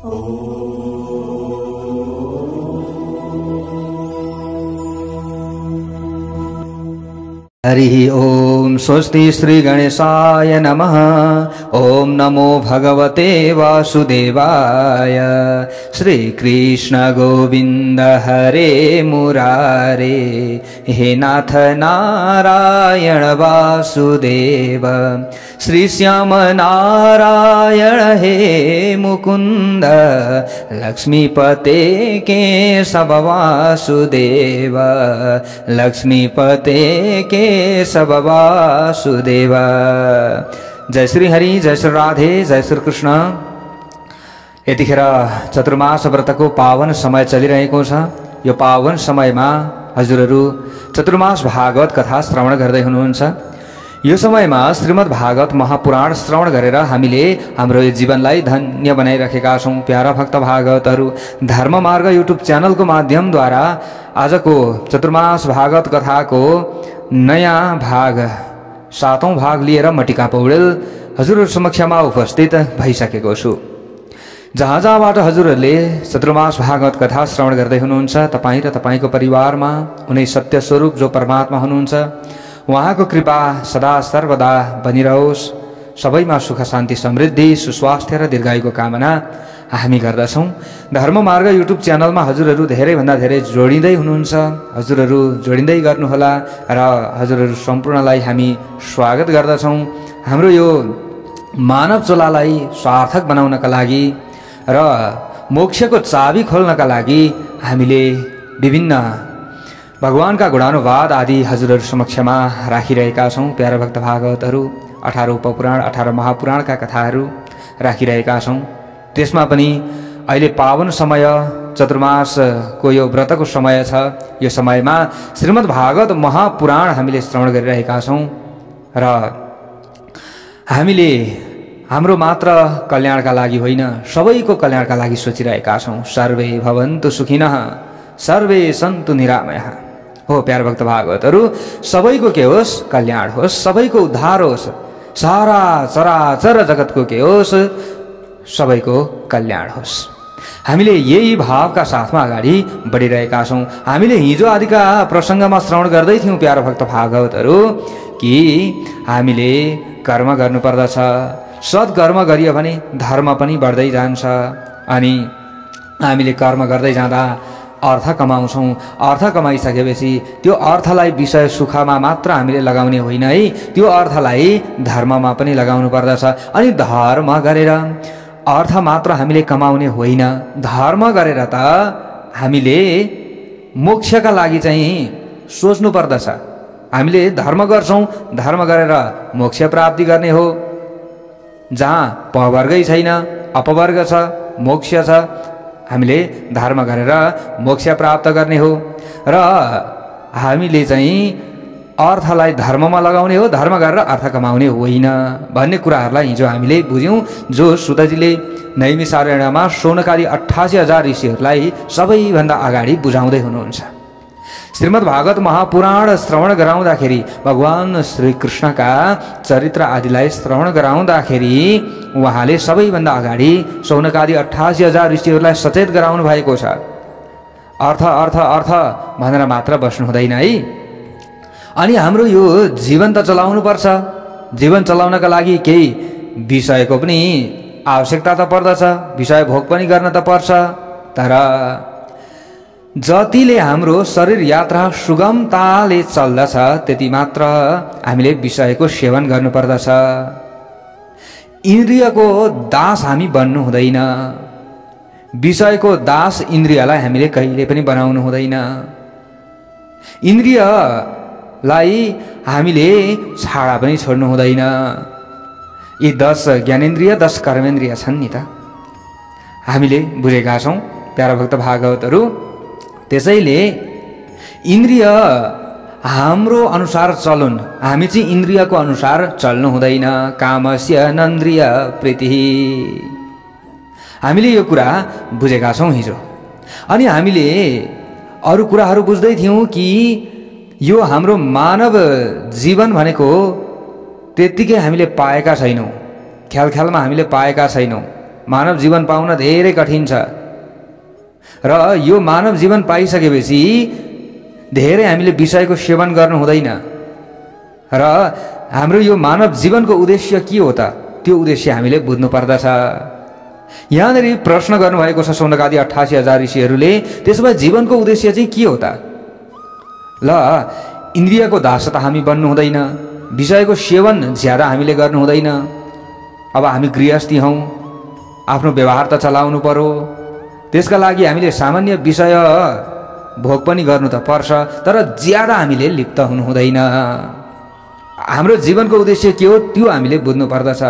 हरि ओम स्वस्ति श्री गणेशाय नमः। ओम नमो भगवते वासुदेवाय। श्री कृष्ण गोविंद हरे मुरारे, हे नाथ नारायण वासुदेव। श्री श्याम नारायण हे मुकुंद, लक्ष्मीपते केशव वासुदेव। लक्ष्मीपते केशव वासुदेव। जय श्री हरि, जय श्री राधे, जय श्री कृष्ण। यतिखेर चतुर्मास व्रतको पावन समय चलिरहेको छ। यो पावन समयमा हजुरहरू चतुर्मास भागवत कथा श्रवण गर्दै हुनुहुन्छ। यो समयमा श्रीमद् भागवत महापुराण श्रवण गरेर हामीले हाम्रो जीवनलाई धन्य बनाइरहेका छौं। प्यारा भक्त भागवतहरू, धर्म मार्ग युट्युब च्यानलको माध्यमद्वारा आजको चतुर्मास भागवत कथाको नयाँ भाग, 7औं भाग लिएर म टिका पौडेल हजुरहरू समक्षमा उपस्थित भइसकेको छु। जहाँ जहाँबाट हजुरहरूले चतुर्मास भागवत कथा श्रवण गर्दै हुनुहुन्छ, तपाईँ र तपाईँको परिवारमा उनी सत्य स्वरूप जो परमात्मा हुनुहुन्छ उहाँको कृपा सदा सर्वदा बनिरहोस्। सबैमा सुख शान्ति समृद्धि सुस्वास्थ्य र दीर्घायुको कामना हामी गर्दछौँ। धर्म मार्ग युट्युब च्यानलमा हजुरहरू धेरैभन्दा धेरै जोडिँदै हुनुहुन्छ। हजुरहरू जोडिँदै गर्नुहोला र हजुरहरू सम्पूर्णलाई हामी स्वागत गर्दछौँ। हाम्रो यो मानव चोलालाई सार्थक बनाउनका लागि र मोक्षको चाबी खोल्नका लागि हामीले विभिन्न भगवानका गुणानुवाद आदि हजुरहरू समक्षमा राखिरहेका छौँ। प्यारा भक्त भागवतहरू 18 उपपुराण 18 महापुराणका कथाहरू राखिरहेका छौँ। त्यसमा पनि अहिले पावन समय चतुर्मासको यो व्रतको समय छ। यो समयमा श्रीमद् भागवत महापुराण हामीले श्रवण गरिरहेका छौँ र हामीले हाम्रो मात्र कल्याणका लागि होइन, सबैको कल्याणका लागि सोचिरहेका छौँ। सर्वे भवन्तु सुखिनः सर्वे सन्तु निरामयः। हो प्यारा भक्त भागवतहरू, सबैको के होस्, कल्याण होस्, सबैको उद्धार होस्, सारा चराचर जगतको के होस्, सबैको कल्याण होस्। हामीले यही भावका साथमा अगाडि बढिरहेका छौँ। हामीले हिजो आदिका प्रसङ्गमा श्रवण गर्दै थियौँ प्यारा भक्त भागवतहरू कि हामीले कर्म गर्नुपर्दछ। सत्कर्म गरियो भने धर्म पनि बढ्दै जान्छ। अनि हामीले कर्म गर्दै जाँदा अर्थ कमाउँछौँ। अर्थ कमाइसकेपछि त्यो अर्थलाई विषय सुखमा मात्र हामीले लगाउने होइन है, त्यो अर्थलाई धर्ममा पनि लगाउनु पर्दछ। अनि धर्म गरेर अर्थ मात्र हामीले कमाउने होइन, धर्म गरेर त हामीले मोक्षका लागि चाहिँ सोच्नु पर्दछ। हामीले धर्म गर्छौँ, धर्म गरेर मोक्ष प्राप्ति गर्ने हो। जहाँ पवर्गै छैन, अपवर्ग छ, मोक्ष छ, हामीले धर्म गरेर मोक्ष प्राप्त गर्ने हो। र हामीले चाहिँ अर्थलाई धर्ममा लगाउने हो, धर्म गरेर अर्थ कमाउने होइन भन्ने कुराहरूलाई हिजो हामीले बुझ्यौँ। जो सुतजीले नैमिषारण्यमा शौनकादि 88,000 ऋषिहरूलाई सबैभन्दा अगाडि बुझाउँदै हुनुहुन्छ। श्रीमद् भागवत महापुराण श्रवण गराउँदाखेरि, भगवान श्री कृष्णका चरित्र आदिलाई श्रवण गराउँदाखेरि उहाँले सबैभन्दा अगाडि शौनकादि 88,000 ऋषिहरूलाई सचेत गराउनु भएको छ। अर्थ अर्थ अर्थ भनेर मात्र बस्नु हुँदैन है। अनि हाम्रो यो जीवन त चलाउनु पर्छ। जीवन चलाउनका लागि केही विषयको पनि आवश्यकता त पर्दछ, विषय भोग पनि गर्न त पर्छ। तर जतिले हाम्रो शरीर यात्रा सुगमताले चल्दछ त्यति मात्र हामीले विषयको सेवन गर्नुपर्दछ। इन्द्रियको दास हामी बन्नु हुँदैन। विषयको दास इन्द्रियलाई हामीले कहिले पनि बनाउनु हुँदैन। इन्द्रियलाई हामीले छाडा पनि छोड्नु हुँदैन। यी 10 ज्ञानेन्द्रिय 10 कर्मेन्द्रिय छन् नि त, हामीले बुझेका छौँ प्यारा भक्त भागवतहरू। त्यसैले इन्द्रिय हाम्रो अनुसार चलुन्, हामी चाहिँ इन्द्रियको अनुसार चल्नु हुँदैन। कामस्य नन्द्रिय प्रीति, हामीले यो कुरा बुझेका छौँ हिजो। अनि हामीले अरू कुराहरू बुझ्दै थियौँ कि यो हाम्रो मानव जीवन भनेको त्यत्तिकै हामीले पाएका छैनौँ, ख्याल ख्यालमा हामीले पाएका छैनौँ। मानव जीवन पाउन धेरै कठिन छ र यो मानव जीवन पाइसकेपछि धेरै हामीले विषयको सेवन गर्नु हुँदैन र हाम्रो यो मानव जीवनको उद्देश्य के हो त त्यो उद्देश्य हामीले बुझ्नु पर्दछ। यहाँनिर प्रश्न गर्नुभएको छ शौनकादि 88,000 ऋषिहरूले, त्यसो भए जीवनको उद्देश्य चाहिँ के हो त? ल इन्द्रियको दास त हामी बन्नु हुँदैन, विषयको सेवन ज्यादा हामीले गर्नु हुँदैन। अब हामी गृहस्थी हौँ, आफ्नो व्यवहार त चलाउनु पर्यो, त्यसका लागि हामीले सामान्य विषय भोग पनि गर्नु त पर्छ, तर ज्यादा हामीले लिप्त हुनु हुँदैन। हाम्रो जीवनको उद्देश्य के हो त्यो हामीले बुझ्नु पर्दछ।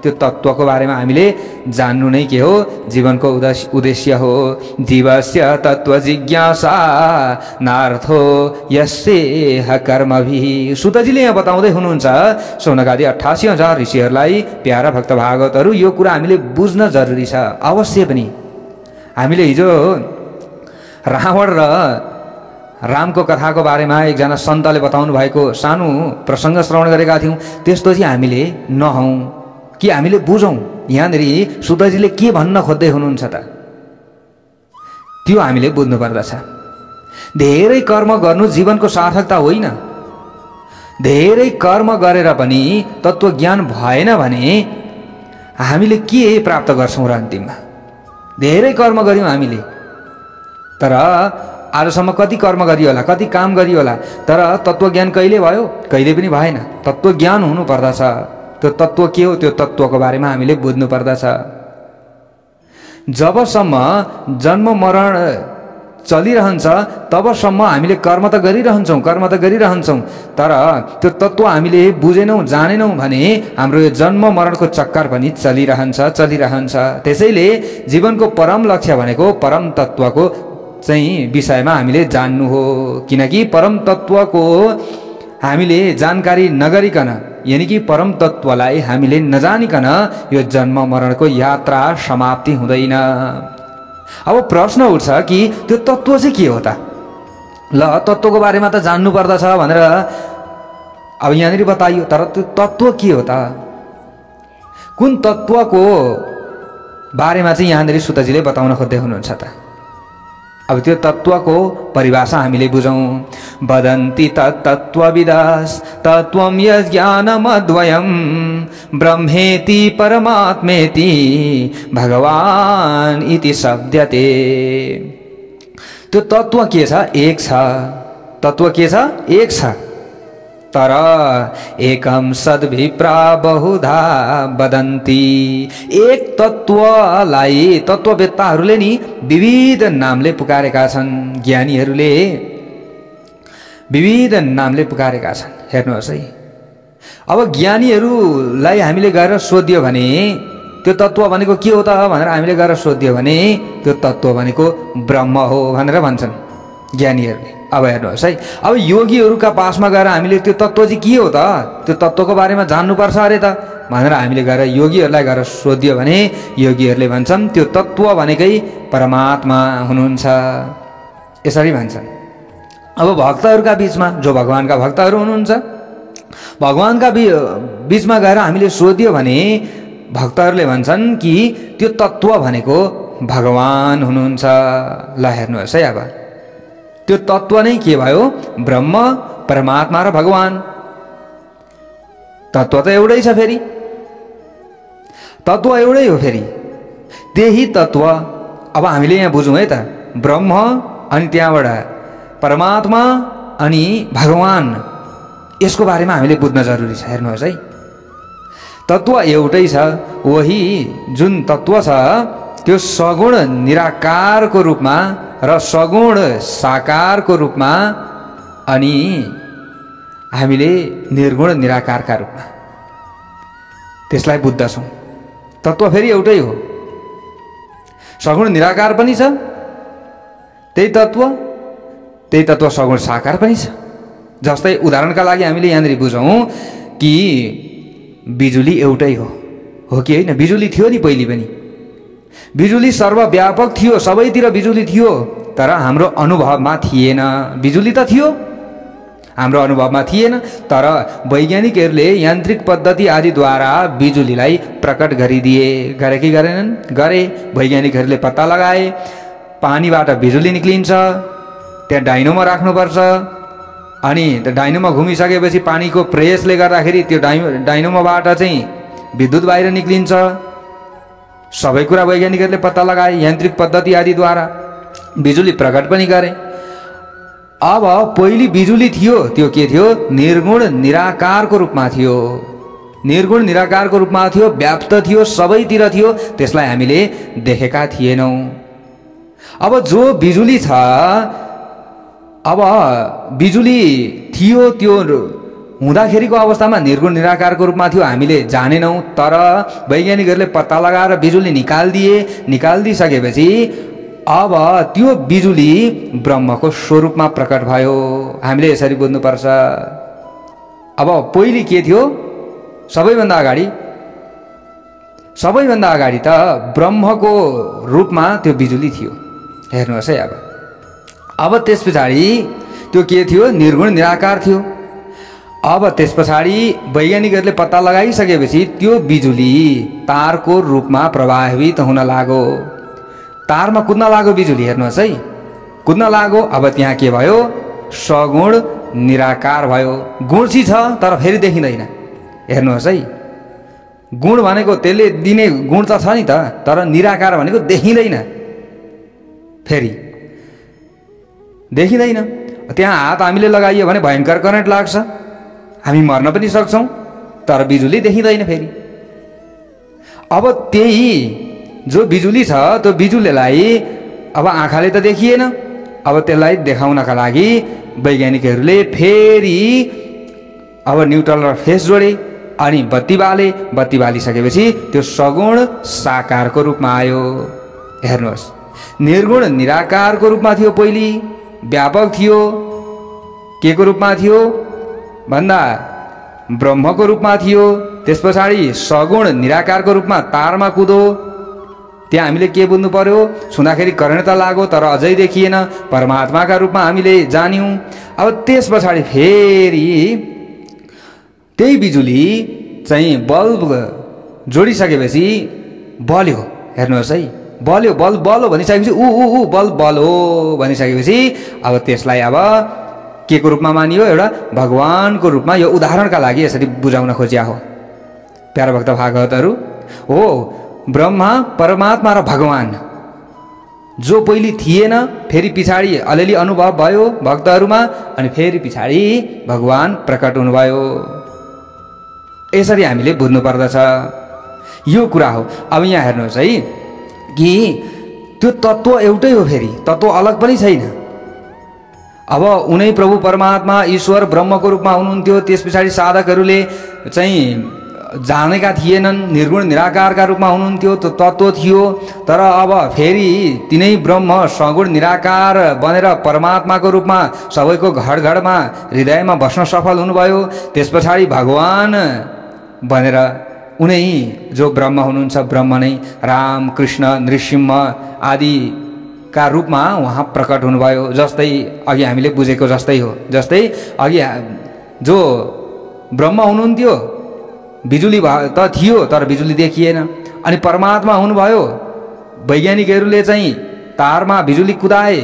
त्यो तत्त्वको बारेमा हामीले जान्नु नै के हो जीवनको उद्देश्य हो। जीवस्य तत्त्व जिज्ञासा नार्थो यस्येह कर्मभिः। सुतजीले यहाँ बताउँदै हुनुहुन्छ शौनकादि 88,000 ऋषिहरूलाई, प्यारा भक्त भागवतहरू, यो कुरा हामीले बुझ्न जरुरी छ अवश्य पनि। हामीले हिजो रावण र रामको कथाको बारेमा एकजना सन्तले बताउनु भएको सानो प्रसङ्ग श्रवण गरेका थियौँ। त्यस्तो चाहिँ हामीले नहौँ कि हामीले बुझौँ यहाँनिर सुतजीले के भन्न खोज्दै हुनुहुन्छ त, त्यो हामीले बुझ्नु पर्दछ। धेरै कर्म गर्नु जीवनको सार्थकता होइन। धेरै कर्म गरेर पनि तत्त्वज्ञान भएन भने हामीले के प्राप्त गर्छौँ र अन्तिममा? धेरै कर्म गर्यौँ हामीले, तर आजसम्म कति कर्म गरियो होला, कति काम गरियो होला, तर तत्त्वज्ञान कहिले भयो? कहिले पनि भएन। तत्त्वज्ञान हुनु पर्दछ। त्यो तत्त्व के हो त्यो तत्त्वको बारेमा हामीले बुझ्नु पर्दछ। जबसम्म जन्म मरण चलिरहन्छ तबसम्म हामीले कर्म त गरिरहन्छौँ, तर त्यो तत्त्व हामीले बुझेनौँ जानेनौँ भने हाम्रो यो जन्म मरणको चक्कर पनि चलिरहन्छ। त्यसैले जीवनको परम लक्ष्य भनेको परम तत्त्वको चाहिँ विषयमा हामीले जान्नु हो। किनकि परम तत्त्वको हामीले जानकारी नगरिकन, यानि कि परम तत्त्वलाई हामीले नजानिकन यो जन्म मरणको यात्रा समाप्ति हुँदैन। अब प्रश्न उठ्छ कि त्यो तत्त्व चाहिँ के हो त? ल तत्त्वको बारेमा त जान्नु पर्दछ भनेर अब यहाँनिर बताइयो, तर त्यो तत्त्व के हो त? कुन तत्त्वको बारेमा चाहिँ यहाँनिर सुतजीले बताउन खोज्दै हुनुहुन्छ त? अब त्यो तत्त्वको परिभाषा हामीले बुझौँ। वदन्ति तत्त्वविदास् तत्त्वं यज्ञानमद्वयं ब्रह्मेति परमात्मेति भगवान् इति शब्दते। त्यो तत्त्व के छ? एक छ। तत्त्व के छ? एक छ, तर एकम सद्भिप्रा बहुधा वदन्ति। एक तत्त्वलाई तत्त्ववेत्ताहरूले नि विविध नामले पुकारेका छन्, ज्ञानीहरूले विविध नामले पुकारेका छन्। हेर्नुहोस् है, अब ज्ञानीहरूलाई हामीले गएर सोधियो भने त्यो तत्त्व भनेको के हो त भनेर हामीले गएर सोधियो भने त्यो तत्त्व भनेको ब्रह्म हो भनेर भन्छन् ज्ञानीहरूले। अब हेर्नुहोस् है, अब योगीहरूका पासमा गएर हामीले त्यो तत्त्व चाहिँ के हो त, त्यो तत्त्वको बारेमा जान्नुपर्छ अरे त भनेर हामीले गएर योगीहरूलाई गएर सोधियो भने योगीहरूले भन्छन् त्यो तत्त्व भनेकै परमात्मा हुनुहुन्छ, यसरी भन्छन्। अब भक्तहरूका बिचमा जो भगवानका भक्तहरू हुनुहुन्छ, भगवानका बिचमा गएर हामीले सोधियो भने भक्तहरूले भन्छन् कि त्यो तत्त्व भनेको भगवान हुनुहुन्छ। ल हेर्नुहोस् है, अब त्यो तत्त्व नै के भयो? ब्रह्म, परमात्मा र भगवान। तत्त्व त एउटै छ, फेरि तत्त्व एउटै हो। फेरि त्यही तत्त्व अब हामीले यहाँ बुझौँ है त, ब्रह्म अनि त्यहाँबाट परमात्मा अनि भगवान, यसको बारेमा हामीले बुझ्न जरुरी छ। हेर्नुहोस् है, तत्त्व एउटै छ। वही जुन तत्त्व छ त्यो सगुण निराकारको रूपमा र सगुण साकारको रूपमा अनि हामीले निर्गुण निराकारका रूपमा त्यसलाई बुझ्दछौँ। तत्त्व फेरि एउटै हो, सगुण निराकार पनि छ त्यही तत्त्व सगुण साकार पनि छ। जस्तै उदाहरणका लागि हामीले यहाँनिर बुझौँ कि बिजुली एउटै हो कि होइन? बिजुली थियो नि पहिले पनि, बिजुली सर्वव्यापक थियो, सबैतिर बिजुली थियो, तर हाम्रो अनुभवमा थिएन। बिजुली त थियो, हाम्रो अनुभवमा थिएन। तर वैज्ञानिकहरूले यान्त्रिक पद्धति आदिद्वारा बिजुलीलाई प्रकट गरे कि गरेनन्? गरे। वैज्ञानिकहरूले पत्ता लगाए पानीबाट बिजुली निक्लिन्छ, त्यहाँ डाइनोमा राख्नुपर्छ, अनि त्यो डाइनोमा घुमिसकेपछि पानीको प्रेसले गर्दाखेरि त्यो डाइनोमाबाट चाहिँ विद्युत बाहिर निक्लिन्छ। सबै कुरा वैज्ञानिकहरूले पत्ता लगाए यान्त्रिक पद्धति आदिद्वारा बिजुली प्रकट पनि गरे। अब पहिले बिजुली थियो त्यो के थियो? निर्गुण निराकारको रूपमा थियो। निर्गुण निराकारको रूपमा थियो, व्याप्त थियो, सबैतिर थियो, त्यसलाई हामीले देखेका थिएनौँ। अब जो बिजुली छ, अब बिजुली थियो त्यो हुँदाखेरिको अवस्थामा निर्गुण निराकारको रूपमा थियो, हामीले जानेनौँ। तर वैज्ञानिकहरूले पत्ता लगाएर बिजुली निकालिदिसकेपछि अब त्यो बिजुली ब्रह्मको स्वरूपमा प्रकट भयो। हामीले यसरी बुझ्नुपर्छ। अब पहिले के थियो? सबैभन्दा अगाडि त ब्रह्मको रूपमा त्यो बिजुली थियो। हेर्नुहोस् है। अब त्यस पछाडि त्यो के थियो? निर्गुण निराकार थियो। अब त्यस पछाडि वैज्ञानिकहरूले पत्ता लगाइसकेपछि त्यो बिजुली तारको रूपमा प्रवाहित हुन लाग्यो। तारमा कुद्न लाग्यो बिजुली। हेर्नुहोस् है, कुद्न लाग्यो। अब त्यहाँ के भयो? सगुण निराकार भयो। गुण चाहिँ छ तर फेरि देखिँदैन। हेर्नुहोस् है, गुण भनेको त्यसले दिने गुण त छ नि त, तर निराकार भनेको देखिँदैन, फेरि देखिँदैन। त्यहाँ हात हामीले लगाइयो भने भयङ्कर करेन्ट लाग्छ, हामी मर्न पनि सक्छौँ, तर बिजुली देखिँदैन फेरि। अब त्यही जो बिजुली छ त्यो बिजुलीलाई अब आँखाले त देखिएन। अब त्यसलाई देखाउनका लागि वैज्ञानिकहरूले फेरि अब न्युट्रल र फेस जोडे, अनि बत्ती बालिसकेपछि त्यो सगुण साकारको रूपमा आयो। हेर्नुहोस्, निर्गुण निराकारको रूपमा थियो, पहिले व्यापक थियो। के को रूपमा थियो भन्दा ब्रह्मको रूपमा थियो। त्यस पछाडि सगुण निराकारको रूपमा तारमा कुदो। त्यहाँ हामीले के बुझ्नु पर्यो? छुँदाखेरि करेन्ट त लाग्यो तर अझै देखिएन, परमात्माका रूपमा हामीले जान्यौँ। अब त्यस पछाडि फेरि त्यही बिजुली चाहिँ बल्ब जोडिसकेपछि बल्यो। हेर्नुहोस् है, बल्यो, बल्ब बल्यो भनिसकेपछि ऊ बल्ब बल्यो भनिसकेपछि अब त्यसलाई अब के को रूपमा मानियो? एउटा भगवानको रूपमा। यो उदाहरणका लागि यसरी बुझाउन खोजिया हो प्यारा भक्त भागवतहरू। हो, ब्रह्मा, परमात्मा र भगवान जो पहिले थिएन, फेरि पछाडि अलिअलि अनुभव भयो भक्तहरूमा, अनि फेरि पछाडि भगवान प्रकट हुनुभयो। यसरी हामीले बुझ्नु पर्दछ। यो कुरा हो। अब यहाँ हेर्नुहोस् है कि त्यो तत्त्व एउटै हो, फेरि तत्त्व अलग पनि छैन। अब उनै प्रभु परमात्मा ईश्वर ब्रह्मको रूपमा हुनुहुन्थ्यो। त्यस पछाडि साधकहरूले चाहिँ जानेका थिएनन्, निर्गुण निराकारका रूपमा हुनुहुन्थ्यो, त्यो तत्त्व थियो। तर अब फेरि तिनै ब्रह्म सगुण निराकार बनेर परमात्माको रूपमा सबैको घडघडमा हृदयमा बस्न सफल हुनुभयो। त्यस पछाडि भगवान बनेर उनै जो ब्रह्म हुनुहुन्छ, ब्रह्म नै राम, कृष्ण, नृसिंह आदिका रूपमा उहाँ प्रकट हुनुभयो। जस्तै अघि हामीले बुझेको जस्तै हो। जस्तै अघि जो ब्रह्म हुनुहुन्थ्यो, बिजुली त थियो तर बिजुली देखिएन, अनि परमात्मा हुनुभयो। वैज्ञानिकहरूले चाहिँ तारमा बिजुली कुदाए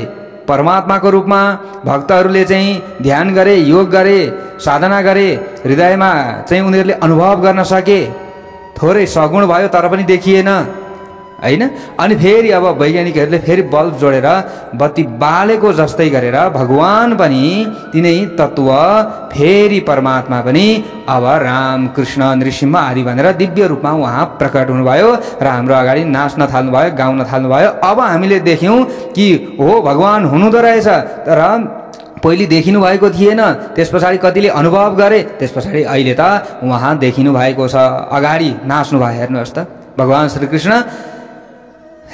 परमात्माको रूपमा। भक्तहरूले चाहिँ ध्यान गरे, योग गरे, साधना गरे, हृदयमा चाहिँ उनीहरूले अनुभव गर्न सके। थोरै सगुण भयो तर पनि देखिएन, हैन? अनि फेरि अब वैज्ञानिकहरूले फेरि बल्ब जोडेर बत्ती बालेको जस्तै गरेर भगवान पनि तिनै तत्त्व फेरि परमात्मा पनि अब राम, कृष्ण, नृसिंह आदि भनेर दिव्य रूपमा उहाँ प्रकट हुनुभयो र हाम्रो अगाडि नाच्न थाल्नुभयो, गाउन थाल्नुभयो। अब हामीले देख्यौँ कि हो भगवान हुनुहुँदो रहेछ, तर पहिले देखिनु भएको थिएन। त्यस पछाडि कतिले अनुभव गरे, त्यस पछाडि अहिले त उहाँ देखिनु भएको छ, अगाडि नाच्नु भयो। हेर्नुहोस् त भगवान श्रीकृष्ण,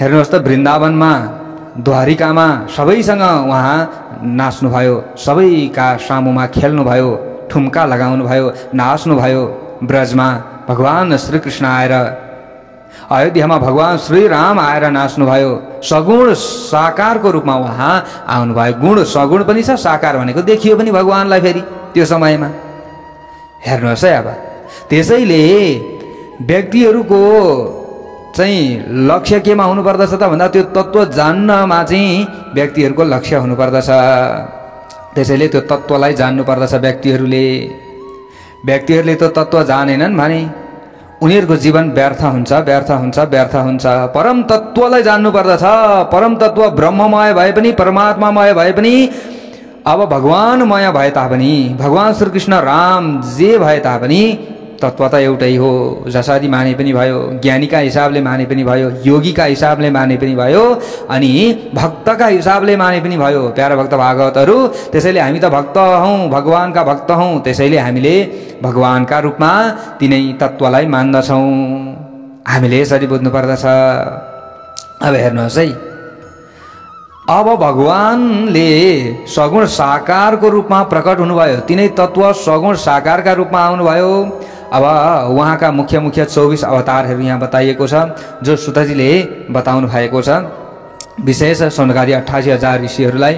हेर्नुहोस् त वृन्दावनमा, द्वारिकामा सबैसँग उहाँ नाच्नुभयो, सबैका सामुमा खेल्नुभयो, ठुम्का लगाउनुभयो, नाच्नुभयो। ब्रजमा भगवान श्रीकृष्ण आएर, अयोध्यामा भगवान श्रीराम आएर नाच्नुभयो। सगुण साकारको रूपमा उहाँ आउनुभयो। गुण सगुण पनि छ, साकार भनेको देखियो पनि भगवानलाई फेरि। त्यो समयमा। हेर्नुहोस् है, अब त्यसैले व्यक्तिहरूको चाहिँ लक्ष्य केमा हुनुपर्दछ त भन्दा त्यो तत्त्व जान्नमा चाहिँ व्यक्तिहरूको लक्ष्य हुनुपर्दछ। त्यसैले त्यो तत्त्वलाई जान्नुपर्दछ व्यक्तिहरूले त्यो तत्त्व जानेनन् भने उनीहरूको जीवन व्यर्थ हुन्छ, व्यर्थ हुन्छ, व्यर्थ हुन्छ। परम तत्त्वलाई जान्नुपर्दछ। परम तत्त्व ब्रह्ममय भए पनि, परमात्मामय भए पनि, अब भगवानमय भए तापनि, भगवान श्रीकृष्ण राम जे भए तापनि तत्त्व त एउटै हो। जसरी माने पनि भयो, ज्ञानीका हिसाबले माने पनि भयो, योगीका हिसाबले माने पनि भयो, अनि भक्तका हिसाबले माने पनि भयो। प्यारा भक्त भागवतहरू, त्यसैले हामी त भक्त हौँ, भगवानका भक्त हौँ। त्यसैले हामीले भगवानका रूपमा तिनै तत्त्वलाई मान्दछौँ। हामीले यसरी बुझ्नुपर्दछ। अब हेर्नुहोस् है, अब भगवानले सगुण साकारको रूपमा प्रकट हुनुभयो। तिनै तत्त्व सगुण साकारका रूपमा आउनुभयो। अब उहाँका मुख्य 24 अवतारहरू यहाँ बताइएको छ, जो सुतजीले बताउनु भएको छ, विशेष सौनकादि 88,000 ऋषिहरूलाई।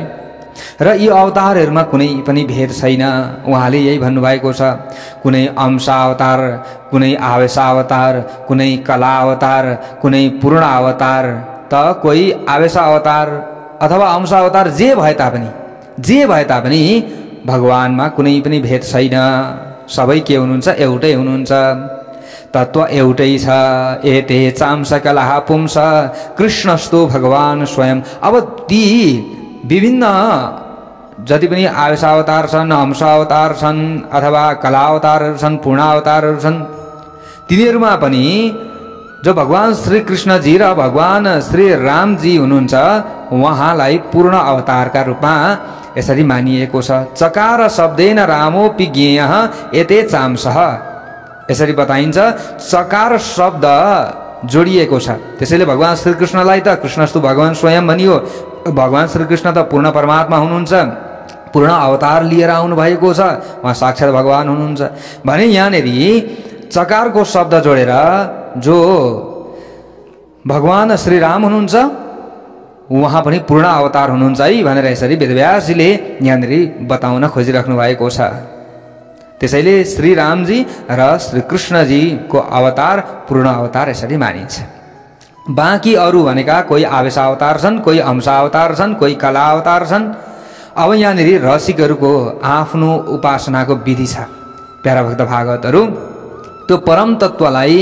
र यी अवतारहरूमा कुनै पनि भेद छैन। उहाँले यही भन्नुभएको छ, कुनै अंशावतार, कुनै आवेशावतार, कुनै कला अवतार, कुनै पूर्ण अवतार। त कोही आवेशावतार अथवा अंशावतार जे भए तापनि भगवानमा कुनै पनि भेद छैन। सबै के हुनुहुन्छ? एउटै हुनुहुन्छ। तत्त्व एउटै छ। एते चांस कलह पुंस कृष्णस्तु भगवान स्वयं। अब ती विभिन्न जति पनि आवेशावतार छन्, अंशावतार छन्, अथवा कलावतारहरू छन्, पूर्णावतारहरू छन्, तिनीहरूमा पनि जो भगवान श्री कृष्णजी र भगवान श्री रामजी हुनुहुन्छ, उहाँलाई पूर्ण अवतारका रूपमा यसरी मानिएको छ। चकार शब्देन रामोपि ज्ञेयः एते चांसः। यसरी बताइन्छ, चकार शब्द जोडिएको छ। त्यसैले भगवान श्रीकृष्णलाई त कृष्णस्तु भगवान स्वयं भनियो। भगवान श्रीकृष्ण त पूर्ण परमात्मा हुनुहुन्छ, पूर्ण अवतार लिएर आउनु भएको छ, उहाँ साक्षात् भगवान हुनुहुन्छ भने यहाँनेरि चकारको शब्द जोडेर जो भगवान श्री राम हुनुहुन्छ, उहाँ पनि पूर्ण अवतार हुनुहुन्छ है भनेर यसरी वेदव्यासजीले यहाँनिर बताउन खोजिराख्नु भएको छ। त्यसैले श्री रामजी र श्री कृष्णजीको अवतार पूर्ण अवतार यसरी मानिन्छ। बाँकी अरू भनेका कोही आवेशावतार छन्, कोही अंशावतार छन्, कोही कला अवतार छन्। अब यहाँनिर रसिकहरूको आफ्नो उपासनाको विधि छ। प्यारा भक्त भागवतहरू, त्यो परम तत्त्वलाई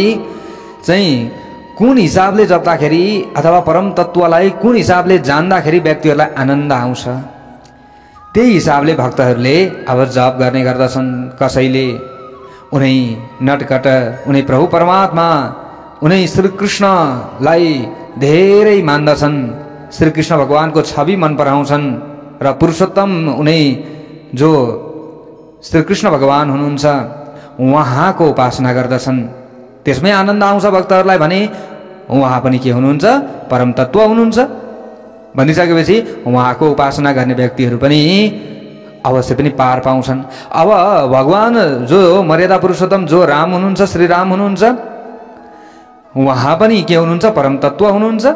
चाहिँ कुन हिसाबले जप्दाखेरि अथवा परम तत्त्वलाई कुन हिसाबले जान्दाखेरि व्यक्तिहरूलाई आनन्द आउँछ, त्यही हिसाबले भक्तहरूले अब जप गर्ने गर्दछन्। कसैले उनै नटकट, उनै प्रभु परमात्मा, उनै श्रीकृष्णलाई धेरै मान्दछन्। श्रीकृष्ण भगवानको छवि मन पराउँछन् र पुरुषोत्तम उनै जो श्रीकृष्ण भगवान हुनुहुन्छ उहाँको उपासना गर्दछन्। त्यसमै आनन्द आउँछ भक्तहरूलाई भने उहाँ पनि के हुनुहुन्छ? परम तत्त्व हुनुहुन्छ। भनिसकेपछि उहाँको उपासना गर्ने व्यक्तिहरू पनि अवश्य पनि पार पाउँछन्। अब भगवान जो मर्यादा पुरुषोत्तम जो राम हुनुहुन्छ, श्री राम हुनुहुन्छ, उहाँ पनि के हुनुहुन्छ? परम तत्त्व हुनुहुन्छ।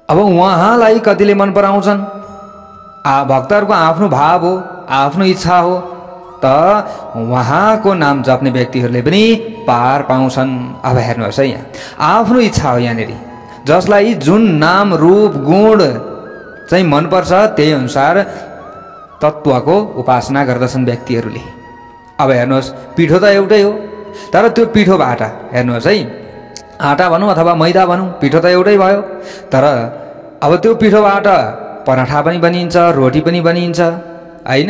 अब उहाँलाई कतिले मन पराउँछन्? भक्तहरूको आफ्नो भाव हो, आफ्नो इच्छा हो, त उहाँको नाम जप्ने व्यक्तिहरूले पनि पार पाउँछन्। अब हेर्नुहोस् है, यहाँ आफ्नो इच्छा हो। यहाँनिर जसलाई जुन नाम रूप गुण चाहिँ मनपर्छ त्यही अनुसार तत्त्वको उपासना गर्दछन् व्यक्तिहरूले। अब हेर्नुहोस्, पिठो त एउटै हो, तर त्यो पिठोबाट हेर्नुहोस् है, आटा भनौँ अथवा मैदा भनौँ, पिठो त एउटै भयो, तर अब त्यो पिठोबाट पराठा पनि बनिन्छ, रोटी पनि बनिन्छ, होइन?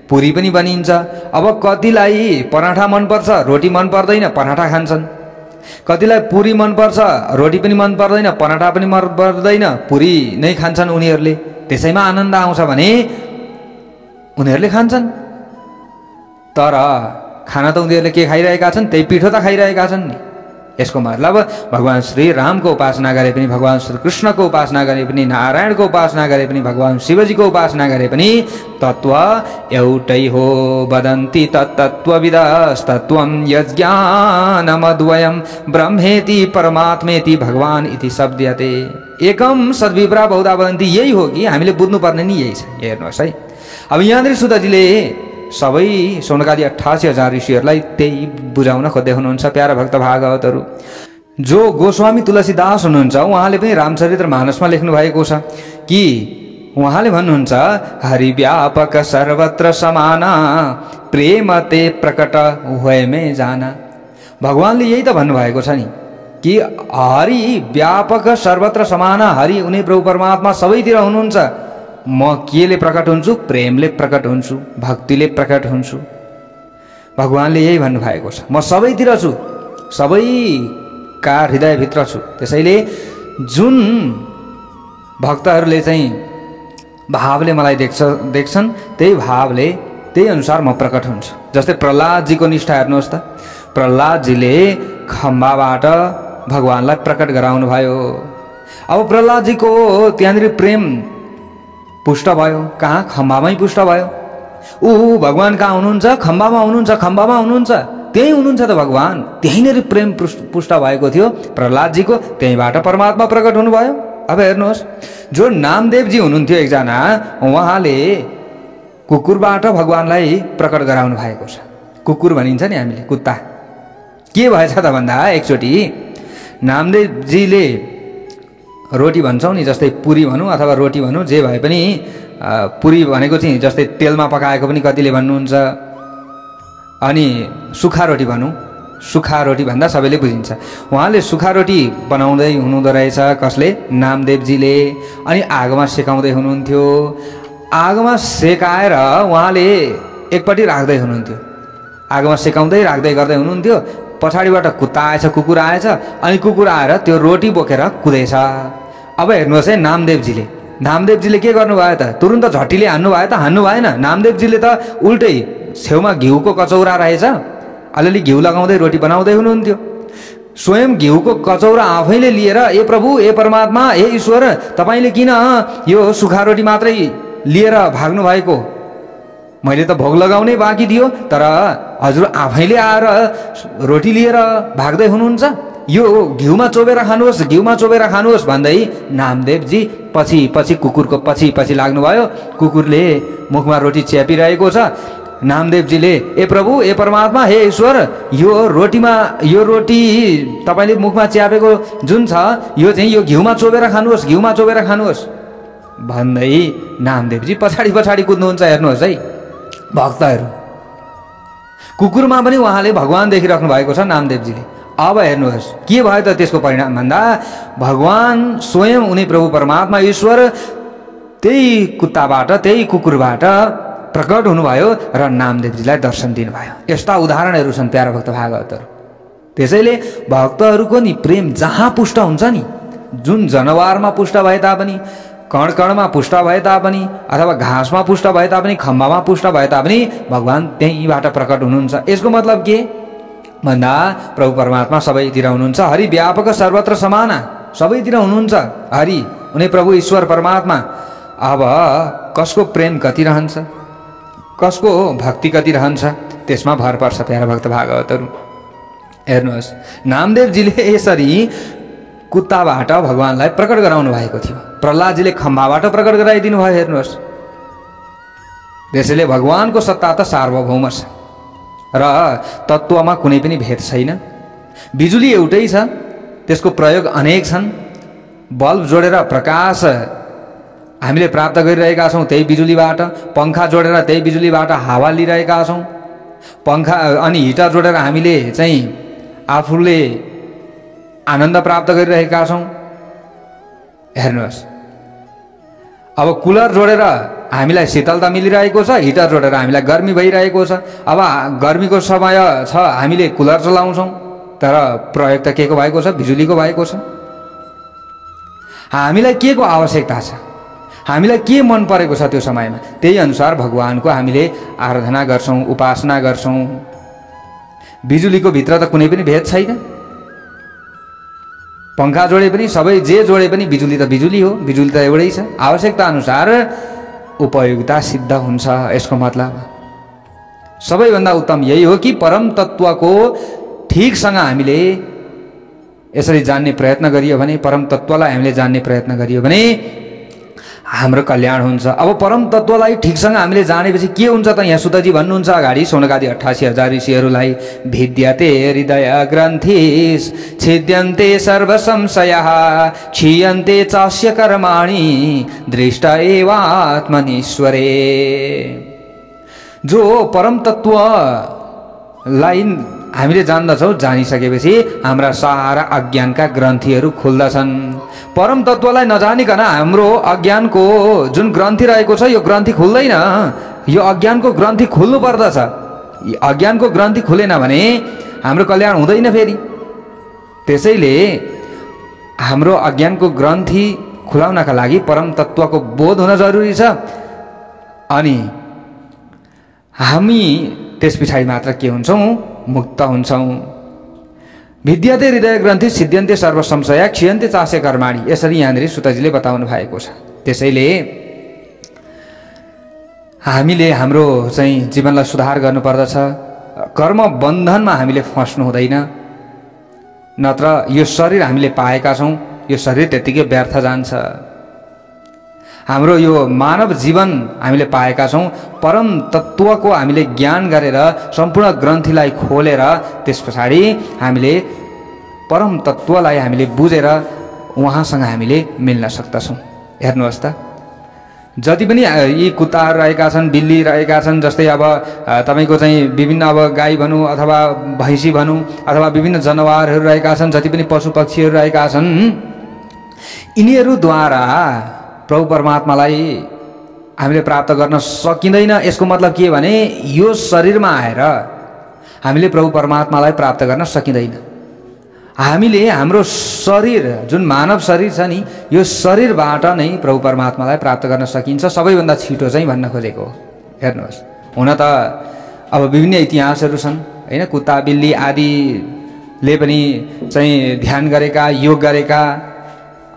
पुरी पनि बनिन्छ। अब कतिलाई पराठा मनपर्छ, रोटी मन पर्दैन, पराठा खान्छन्। कतिलाई पुरी मनपर्छ, रोटी पनि मन पर्दैन, पराठा पनि मन पर्दैन, पुरी नै खान्छन् उनीहरूले। त्यसैमा आनन्द आउँछ भने उनीहरूले खान्छन्। तर खाना त उनीहरूले के खाइरहेका छन्? त्यही पिठो त खाइरहेका छन् नि। यसको मतलब भगवान श्री रामको उपासना गरे पनि, भगवान श्री कृष्णको उपासना गरे पनि, नारायणको उपासना गरे पनि, भगवान शिवजीको उपासना गरे पनि तत्त्व एउटै हो। वदन्ति तत्तत्त्वविदस्तत्त्वं यज्ञानमद्वयं ब्रह्मेति परमात्मेति भगवान इति शब्दयते। एकम सद्विप्रा बहुधा वदन्ति। यही हो कि हामीले बुझ्नुपर्ने नि यही छ। हेर्नुहोस् है, अब यहाँनिर सुतजीले सबै सौनकादि 88,000 ऋषिहरूलाई त्यही बुझाउन खोज्दै हुनुहुन्छ प्यारा भक्त भागवतहरू। जो गोस्वामी तुलसीदास हुनुहुन्छ उहाँले पनि रामचरित्र मानसमा लेख्नु भएको छ कि उहाँले भन्नुहुन्छ हरि व्यापक सर्वत्र समाना प्रेम ते प्रकट हुएमै जाना। भगवानले यही त भन्नुभएको छ नि कि हरि व्यापक सर्वत्र समाना, हरि उनी प्रभु परमात्मा सबैतिर हुनुहुन्छ। म केले प्रकट हुन्छु? प्रेमले प्रकट हुन्छु, भक्तिले प्रकट हुन्छु। भगवानले यही भन्नुभएको छ, म सबैतिर छु, सबैका हृदयभित्र छु। त्यसैले जुन भक्तहरूले चाहिँ भावले मलाई देख्छन् त्यही भावले त्यही अनुसार म प्रकट हुन्छु। जस्तै प्रहलादजीको निष्ठा हेर्नुहोस् त, प्रहलादजीले खम्बाबाट भगवानलाई प्रकट गराउनु भयो। अब प्रहलादजीको त्यहाँनिर प्रेम पुष्ट भयो, कहाँ? खम्बामै पुष्ट भयो। भगवान कहाँ हुनुहुन्छ? खम्बामा हुनुहुन्छ, खम्बामा हुनुहुन्छ, त्यही हुनुहुन्छ त भगवान। त्यहीँनिर प्रेम पुष्ट भएको थियो प्रहलादजीको, त्यहीँबाट परमात्मा प्रकट हुनुभयो। अब हेर्नुहोस्, जो नामदेवजी हुनुहुन्थ्यो एकजना, उहाँले कुकुरबाट भगवानलाई प्रकट गराउनु भएको छ। कुकुर भनिन्छ नि हामीले, कुत्ता। के भएछ त भन्दा एकचोटि नामदेवजीले रोटी भन्छौँ नि, जस्तै पुरी भनौँ अथवा रोटी भनौँ, जे भए पनि पुरी भनेको चाहिँ जस्तै तेलमा पकाएको पनि कतिले भन्नुहुन्छ, अनि सुखा रोटी भनौँ, सुखा रोटी भन्दा सबैले बुझिन्छ। उहाँले सुखा रोटी बनाउँदै हुनुहुँदो रहेछ, कसले? नामदेवजीले। अनि आगोमा सेकाउँदै हुनुहुन्थ्यो। आगोमा सेकाएर उहाँले एकपट्टि राख्दै हुनुहुन्थ्यो, आगोमा सेकाउँदै राख्दै गर्दै हुनुहुन्थ्यो। पछाडिबाट कुत्ता आएछ, कुकुर आएछ, अनि कुकुर आएर त्यो रोटी बोकेर कुदेछ। अब हेर्नुहोस् है, नामदेवजीले के गर्नुभयो त? तुरुन्त झट्टीले हान्नु भयो त? हान्नु भएन। नामदेवजीले त उल्टै छेउमा घिउको कचौरा रहेछ, अलिअलि घिउ लगाउँदै रोटी बनाउँदै हुनुहुन्थ्यो। स्वयं घिउको कचौरा आफैले लिएर, ए प्रभु, ए परमात्मा, ए ईश्वर, तपाईँले किन यो सुखा रोटी मात्रै लिएर भाग्नु भएको? मैले त भोग लगाउनै बाँकी थियो, तर हजुर आफैले आएर रोटी लिएर भाग्दै हुनुहुन्छ। यो घिउमा चोबेर खानुहोस्, घिउमा चोबेर खानुहोस् भन्दै नामदेवजी पछि पछि कुकुरको पछि पछि लाग्नुभयो। कुकुरले मुखमा रोटी च्यापिरहेको छ। नामदेवजीले, ए प्रभु, ए परमात्मा, हे ईश्वर, यो रोटी तपाईँले मुखमा च्यापेको जुन छ, यो चाहिँ यो घिउमा चोबेर खानुहोस्, घिउमा चोबेर खानुहोस् भन्दै नामदेवजी पछाडि पछाडि कुद्नुहुन्छ। हेर्नुहोस् है भक्तहरू, कुकुरमा पनि उहाँले भगवान देखिराख्नु भएको छ नामदेवजीले। अब हेर्नुहोस् के भयो त त्यसको परिणाम भन्दा, भगवान स्वयं उनी प्रभु परमात्मा ईश्वर त्यही कुत्ताबाट, त्यही कुकुरबाट प्रकट हुनुभयो र नामदेवजीलाई दर्शन दिनुभयो। यस्ता उदाहरणहरू छन् प्यारा भक्त भागवतहरू। त्यसैले भक्तहरूको नि प्रेम जहाँ पुष्ट हुन्छ नि, जुन जनावरमा पुष्ट भए तापनि, कणकणमा पुष्ट भए तापनि, अथवा घाँसमा पुष्ट भए तापनि, खम्बामा पुष्ट भए तापनि, भगवान त्यहीँबाट प्रकट हुनुहुन्छ। यसको मतलब के भन्दा, प्रभु परमात्मा सबैतिर हुनुहुन्छ। हरि व्यापक सर्वत्र समाना, सबैतिर हुनुहुन्छ हरि, उनी प्रभु ईश्वर परमात्मा। अब कसको प्रेम कति रहन्छ, कसको भक्ति कति रहन्छ, त्यसमा भर पर्छ प्यारा भक्त भागवतहरू। हेर्नुहोस्, नामदेवजीले यसरी कुत्ताबाट भगवानलाई प्रकट गराउनु भएको थियो, प्रहलादजीले खम्बाबाट प्रकट गराइदिनु भयो। हेर्नुहोस्, त्यसैले भगवानको सत्ता त सार्वभौम छ र तत्त्वमा कुनै पनि भेद छैन। बिजुली एउटै छ, त्यसको प्रयोग अनेक छन्। बल्ब जोडेर प्रकाश हामीले प्राप्त गरिरहेका छौँ त्यही बिजुलीबाट, पङ्खा जोडेर त्यही बिजुलीबाट हावा लिइरहेका छौँ, पङ्खा अनि हिटर जोडेर हामीले चाहिँ आफूले आनन्द प्राप्त गरिरहेका छौँ। हेर्नुहोस्, अब कुलर जोडेर हामीलाई शीतलता मिलिरहेको छ, हिटर जोडेर हामीलाई गर्मी भइरहेको छ। अब गर्मीको समय छ, हामीले कुलर चलाउँछौँ, तर प्रयोग त के को भएको छ? बिजुलीको भएको छ। हामीलाई के को आवश्यकता छ, हामीलाई के मन परेको छ त्यो समयमा, त्यही अनुसार भगवानको हामीले आराधना गर्छौँ, उपासना गर्छौँ। बिजुलीको भित्र त कुनै पनि भेद छैन। पङ्खा जोडे पनि, सबै जे जोडे पनि बिजुली त बिजुली हो, बिजुली त एउटै छ। आवश्यकता अनुसार उपयोगिता सिद्ध हुन्छ। यसको मतलब सबैभन्दा उत्तम यही हो कि परम तत्त्वको ठिकसँग हामीले यसरी जान्ने प्रयत्न गरियो भने, परम तत्त्वलाई हामीले जान्ने प्रयत्न गरियो भने हाम्रो कल्याण हुन्छ। अब परम तत्त्वलाई ठिकसँग हामीले जानेपछि के हुन्छ त? यहाँ सुतजी भन्नुहुन्छ अगाडि शौनकादि 88,000 ऋषिहरूलाई, भिद्यते हृदय ग्रन्थिस् छिद्यन्ते सर्व संशयः क्षीयन्ते चास्य कर्माणि दृष्ट एवात्मनीश्वरे। जो परम तत्त्वलाई हामीले जान्दछौँ, जानिसकेपछि हाम्रा सारा अज्ञानका ग्रन्थीहरू खुल्दछन्। परम तत्त्वलाई नजानिकन हाम्रो अज्ञानको जुन ग्रन्थी रहेको छ यो ग्रन्थी खुल्दैन। यो अज्ञानको ग्रन्थी खुल्नु पर्दछ। अज्ञानको ग्रन्थी खुलेन भने हाम्रो कल्याण हुँदैन फेरि। त्यसैले हाम्रो अज्ञानको ग्रन्थी खुलाउनका लागि परम तत्त्वको बोध हुन जरुरी छ। अनि हामी त्यस पछाडि मात्र के हुन्छौँ? मुक्त हुन्छौँ। भिद्यते हृदय ग्रन्थि सिद्ध्यन्ते सर्व संशय क्षीयन्ते चास्य कर्माणि, यसरी यहाँनिर सुतजीले बताउनु भएको छ। त्यसैले हामीले हाम्रो चाहिँ जीवनलाई सुधार गर्नुपर्दछ। कर्म बन्धनमा हामीले फस्नु हुँदैन, नत्र यो शरीर हामीले पाएका छौँ, यो शरीर त्यत्तिकै व्यर्थ जान्छ। हाम्रो यो मानव जीवन हामीले पाएका छौँ, परम तत्त्वको हामीले ज्ञान गरेर सम्पूर्ण ग्रन्थीलाई खोलेर त्यस पछाडि हामीले परम तत्त्वलाई हामीले बुझेर उहाँसँग हामीले मिल्न सक्दछौँ। हेर्नुहोस् त, जति पनि यी कुत्ताहरू रहेका छन्, बिल्ली रहेका छन्, जस्तै अब तपाईँको चाहिँ विभिन्न अब गाई भनौँ अथवा भैँसी भनौँ अथवा विभिन्न जनावरहरू रहेका छन्, जति पनि पशु पक्षीहरू रहेका छन्, यिनीहरूद्वारा प्रभु परमात्मालाई हामीले प्राप्त गर्न सकिँदैन। यसको मतलब के भने यो शरीरमा आएर हामीले प्रभु परमात्मालाई प्राप्त गर्न सकिँदैन। हामीले हाम्रो शरीर जुन मानव शरीर छ नि, यो शरीरबाट नै प्रभु परमात्मालाई प्राप्त गर्न सकिन्छ सबैभन्दा छिटो चाहिँ भन्न खोजेको। हेर्नुहोस्, हुन त अब विभिन्न इतिहासहरू छन् हैन, कुत्ता बिल्ली आदिले पनि चाहिँ ध्यान गरेका, योग गरेका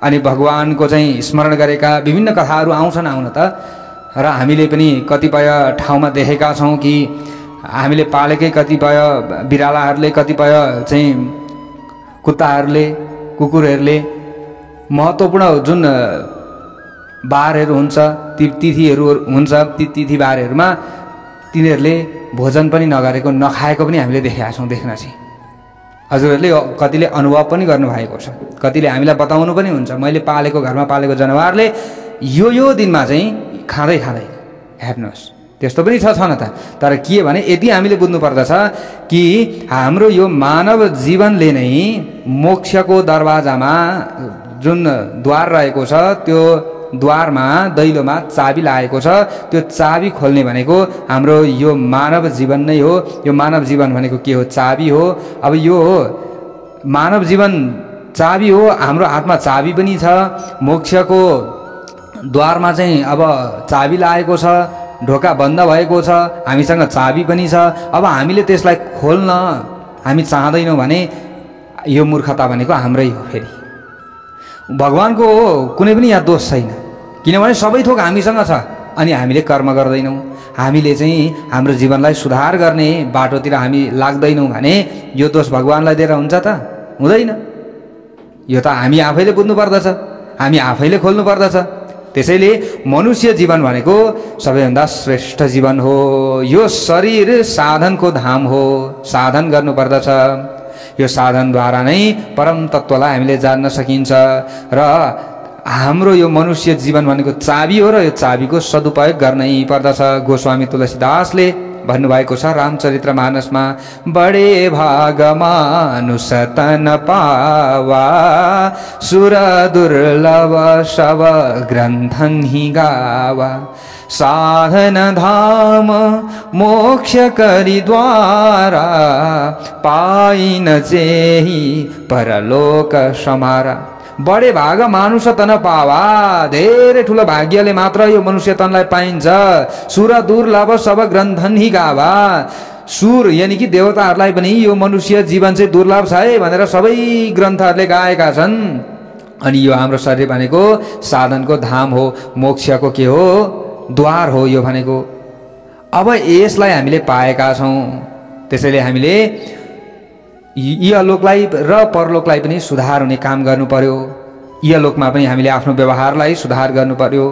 अनि भगवानको चाहिँ स्मरण गरेका विभिन्न कथाहरू आउँछन् आउन त। र हामीले पनि कतिपय ठाउँमा देखेका छौँ कि हामीले पालेकै कतिपय बिरालाहरूले, कतिपय चाहिँ कुत्ताहरूले, कुकुरहरूले महत्त्वपूर्ण जुन बारहरू हुन्छ, तिथिहरू हुन्छ, ती तिथि बारहरूमा तिनीहरूले भोजन पनि नगरेको, नखाएको पनि हामीले देखेका छौँ, देख्न चाहिँ। हजुरहरूले कतिले अनुभव पनि गर्नुभएको छ, कतिले हामीलाई बताउनु पनि हुन्छ। मैले पालेको, घरमा पालेको जनावरले यो दिनमा चाहिँ खाँदै खाँदैन। हेर्नुहोस्, त्यस्तो पनि छ न त। तर के भने यदि हामीले बुझ्नु पर्दछ कि हाम्रो यो मानव जीवनले नै मोक्षको दरवाजामा जुन द्वार रहेको छ, त्यो द्वारमा दैलोमा चाबी लागेको छ। त्यो चाबी खोल्ने भनेको हाम्रो यो मानव जीवन नै हो। यो मानव जीवन भनेको के हो? चाबी हो। अब यो मानव जीवन चाबी हो, हाम्रो हातमा चाबी पनि छ। मोक्षको द्वारमा चाहिँ अब चाबी लागेको छ, ढोका बन्द भएको छ, हामीसँग चाबी पनि छ। अब हामीले त्यसलाई खोल्न हामी चाहँदैनौँ भने यो मूर्खता भनेको हाम्रै हो। फेरि भगवानको कुनै पनि यहाँ दोष छैन, किनभने सबै थोक हामीसँग छ अनि हामीले कर्म गर्दैनौँ। हामीले चाहिँ हाम्रो जीवनलाई सुधार गर्ने बाटोतिर हामी लाग्दैनौँ भने यो दोष भगवानलाई दिएर हुन्छ त? हुँदैन। यो त हामी आफैले बुझ्नु पर्दछ, हामी आफैले खोल्नु पर्दछ। त्यसैले मनुष्य जीवन भनेको सबैभन्दा श्रेष्ठ जीवन हो। यो शरीर साधनको धाम हो, साधन गर्नुपर्दछ। यो साधनद्वारा नै परम तत्त्वलाई हामीले जान्न सकिन्छ। र हाम्रो यो मनुष्य जीवन भनेको चाबी हो र यो चाबीको सदुपयोग गर्नै पर्दछ। गोस्वामी तुलसीदासले भन्नुभएको छ रामचरितमानसमा, बडे भाग मानुष तन पावा सुर दुर्लभ शव ग्रन्थन ही गावा साधन धाम मोक्ष करी द्वारा पाइन जेहि परलोक समारा। बडे भाग मानुष तन पावा, धेरै ठुलो भाग्यले मात्र यो मनुष्य तनलाई पाइन्छ। सुर दुर्लभ सब ग्रन्थन ही गावा, सुर यानि कि देवताहरूलाई पनि यो मनुष्य जीवन चाहिँ दुर्लभ छ है भनेर सबै ग्रन्थहरूले गाएका छन्। अनि यो हाम्रो शरीर भनेको साधनको धाम हो, मोक्षको के हो? द्वार हो यो भनेको। अब यसलाई हामीले पाएका छौँ, त्यसैले हामीले इहलोकलाई र परलोकलाई पनि सुधार हुने काम गर्नु पर्यो। इहलोकमा पनि हामीले आफ्नो व्यवहारलाई सुधार गर्नु पर्यो।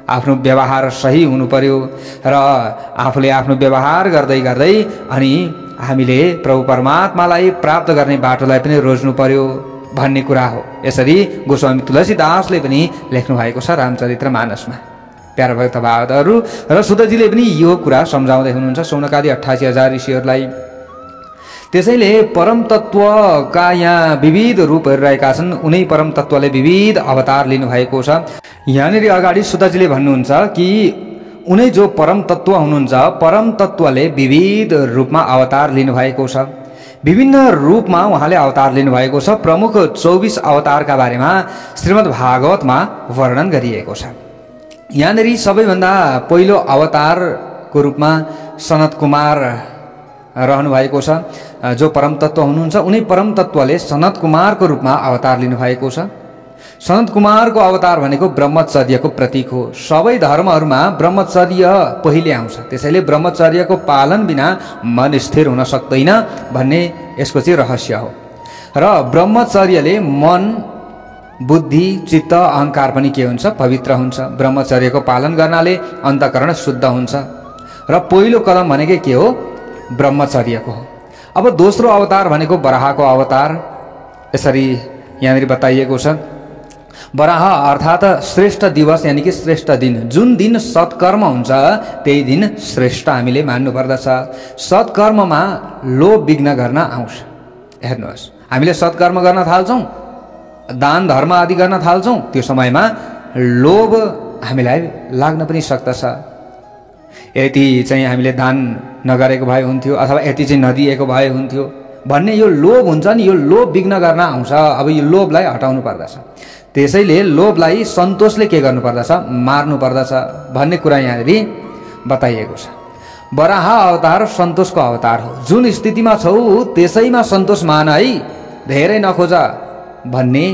आफ्नो व्यवहार सही हुनु पर्यो र आफूले आफ्नो व्यवहार गर्दै गर्दै अनि हामीले प्रभु परमात्मालाई प्राप्त गर्ने बाटोलाई पनि रोज्नु पर्यो भन्ने कुरा हो। यसरी गोस्वामी तुलसीदासले पनि लेख्नु भएको छ रामचरितमानसमा। प्यारा भक्त भावहरू र सुतजीले पनि यो कुरा सम्झाउँदै हुनुहुन्छ शौनकादि 88,000 ऋषिहरूलाई। त्यसैले परम तत्त्वका यहाँ विविध रूपहरू रहेका छन्। उनै परम तत्त्वले विविध अवतार लिनुभएको छ। यहाँनिर अगाडि सुतजीले भन्नुहुन्छ कि उनै जो परम तत्त्व हुनुहुन्छ, परम तत्त्वले विविध रूपमा अवतार लिनुभएको छ। विभिन्न रूपमा उहाँले अवतार लिनुभएको छ। प्रमुख 24 अवतारका बारेमा श्रीमद् भागवतमा वर्णन गरिएको छ। यहाँनिर सबैभन्दा पहिलो अवतारको रूपमा सनत कुमार रहनु भएको छ। जो परम तत्त्व हुनुहुन्छ उनै परम तत्त्वले सनत कुमारको रूपमा अवतार लिनुभएको छ। सनत कुमारको अवतार भनेको ब्रह्मचर्यको प्रतीक हो। सबै धर्महरूमा ब्रह्मचर्य पहिले आउँछ। त्यसैले ब्रह्मचर्यको पालन बिना मन स्थिर हुन सक्दैन भन्ने यसको चाहिँ रहस्य हो। र ब्रह्मचर्यले मन, बुद्धि, चित्त, अहंकार पनि के हुन्छ? पवित्र हुन्छ। ब्रह्मचर्यको पालन गर्नाले अन्तःकरण शुद्ध हुन्छ। र पहिलो कदम भनेकै के हो? ब्रह्मचर्यको हो। अब दोस्रो अवतार भनेको वराहको अवतार। यसरी यहाँनिर बताइएको छ। वराह अर्थात् श्रेष्ठ दिवस यानी कि श्रेष्ठ दिन। जुन दिन सत्कर्म हुन्छ त्यही दिन श्रेष्ठ हामीले मान्नुपर्दछ। सत्कर्ममा लोभ विघ्न गर्न आउँछ। हेर्नुहोस्, हामीले सत्कर्म गर्न थाल्छौँ, दान धर्म आदि गर्न थाल्छौँ, त्यो समयमा लोभ हामीलाई लाग्न पनि सक्दछ। यति चाहिँ हामीले दान नगरेको भए हुन्थ्यो अथवा यति चाहिँ नदिएको भए हुन्थ्यो भन्ने यो लोभ हुन्छ नि, यो लोभ विघ्न गर्न आउँछ। अब यो लोभलाई हटाउनु पर्दछ। त्यसैले लोभलाई सन्तोषले के गर्नु पर्दछ? मार्नु पर्दछ भन्ने कुरा यहाँनिर बताइएको छ। वराह अवतार सन्तोषको अवतार हो। जुन स्थितिमा छौ त्यसैमा सन्तोष मान है, धेरै नखोज भन्ने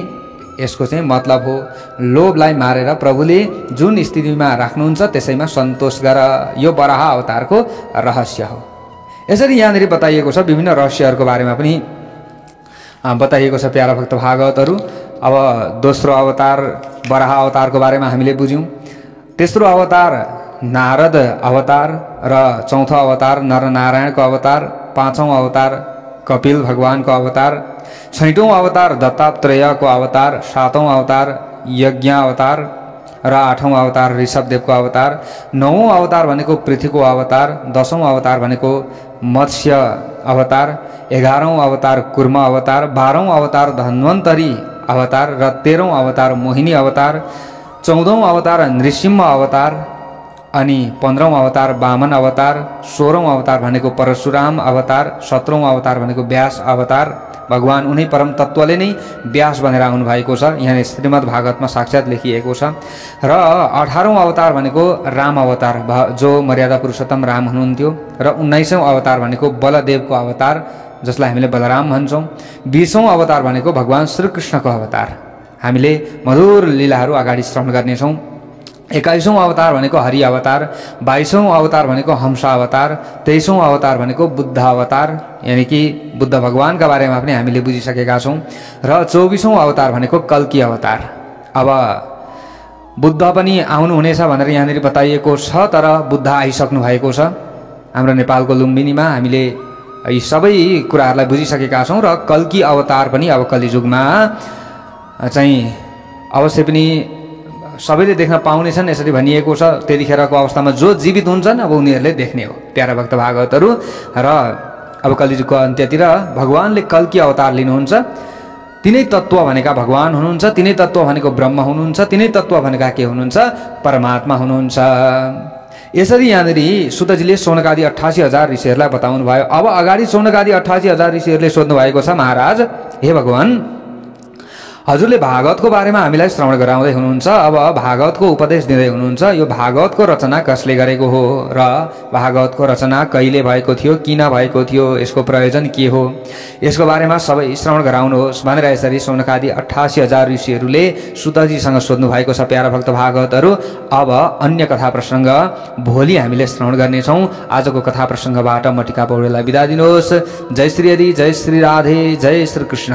यसको चाहिँ मतलब हो। लोभलाई मारेर प्रभुले जुन स्थितिमा राख्नुहुन्छ त्यसैमा सन्तोष गर। यो वराह अवतारको रहस्य हो। यसरी यहाँनिर बताइएको छ। विभिन्न रहस्यहरूको बारेमा पनि बताइएको छ प्यारा भक्त भागवतहरू। अब दोस्रो अवतार वराह अवतारको बारेमा हामीले बुझ्यौँ। तेस्रो अवतार नारद अवतार र चौथो अवतार नरनारायणको अवतार, पाँचौं अवतार कपिल भगवानको अवतार, छैटौं अवतार दत्तात्रेयको अवतार, सातौं अवतार यज्ञ अवतार र आठौं अवतार ऋषभदेवको अवतार, नौौं अवतार भनेको पृथ्वीको अवतार, दशौं अवतार भनेको मत्स्य अवतार, 11औं अवतार कुर्म अवतार, 12औं अवतार धन्वन्तरी अवतार र 13औं अवतार मोहिनी अवतार, 14औं अवतार नृसिंह अवतार अनि 15औं अवतार वामन अवतार, 16औं अवतार भनेको परशुराम अवतार, 17औं अवतार भनेको व्यास अवतार। भगवान उनै परम तत्त्वले नै व्यास बनेर आउनु भएको छ। यहाँ श्रीमद् भागवतमा साक्षात् लेखिएको छ। र 18औं अवतार भनेको राम अवतार, जो मर्यादा पुरुषोत्तम राम हुनुहुन्थ्यो। र 19औं अवतार भनेको बलदेवको अवतार, जसलाई हामीले बलराम भन्छौँ। 20औं अवतार भनेको भगवान श्रीकृष्णको अवतार। हामीले मधुर लीलाहरू अगाडि श्रवण गर्नेछौँ। 21औं अवतार भनेको हरि अवतार, 22औं अवतार भनेको हंस अवतार, 23औं अवतार भनेको बुद्ध अवतार, यानी कि बुद्ध भगवानका बारेमा पनि हामीले बुझिसकेका छौँ। र 24औं अवतार भनेको कल्की अवतार। अब बुद्ध पनि आउनुहुनेछ भनेर यहाँनिर बताइएको छ, तर बुद्ध आइसक्नु भएको छ। हाम्रो नेपालको लुम्बिनीमा हामीले यी सबै कुराहरूलाई बुझिसकेका छौँ। र कल्की अवतार पनि अब कलियुगमा चाहिँ अवश्य पनि सबैले देख्न पाउनेछन् यसरी भनिएको छ। त्यतिखेरको अवस्थामा जो जीवित हुन्छन् अब उनीहरूले देख्ने हो प्यारा भक्त भागवतहरू। र अब कलियुगको अन्त्यतिर भगवानले कल्की अवतार लिनुहुन्छ। तिनै तत्त्व भनेका भगवान हुनुहुन्छ, तिनै तत्त्व भनेको ब्रह्म हुनुहुन्छ, तिनै तत्त्व भनेका के हुनुहुन्छ? परमात्मा हुनुहुन्छ। यसरी यहाँनिर सुतजीले शौनकादि 88,000 ऋषिहरूलाई बताउनु भयो। अब अगाडि शौनकादि 88,000 ऋषिहरूले सोध्नु भएको छ, महाराज हे भगवान, हजुरले भागवतको बारेमा हामीलाई श्रवण गराउँदै हुनुहुन्छ। अब भागवतको उपदेश दिँदै हुनुहुन्छ। यो भागवतको रचना कसले गरेको हो र भागवतको रचना कहिले भएको थियो, किन भएको थियो, यसको प्रयोजन के हो, यसको बारेमा सबै श्रवण गराउनुहोस् भनेर यसरी शौनकादि 88,000 ऋषिहरूले सुतजीसँग सोध्नु भएको छ प्यारा भक्त भागवतहरू। अब अन्य कथा प्रसङ्ग भोलि हामीले श्रवण गर्नेछौँ। आजको कथा प्रसङ्गबाट म टिका पौडेललाई बिदा दिनुहोस्। जय श्री हरि, जय श्री राधे, जय श्री कृष्ण।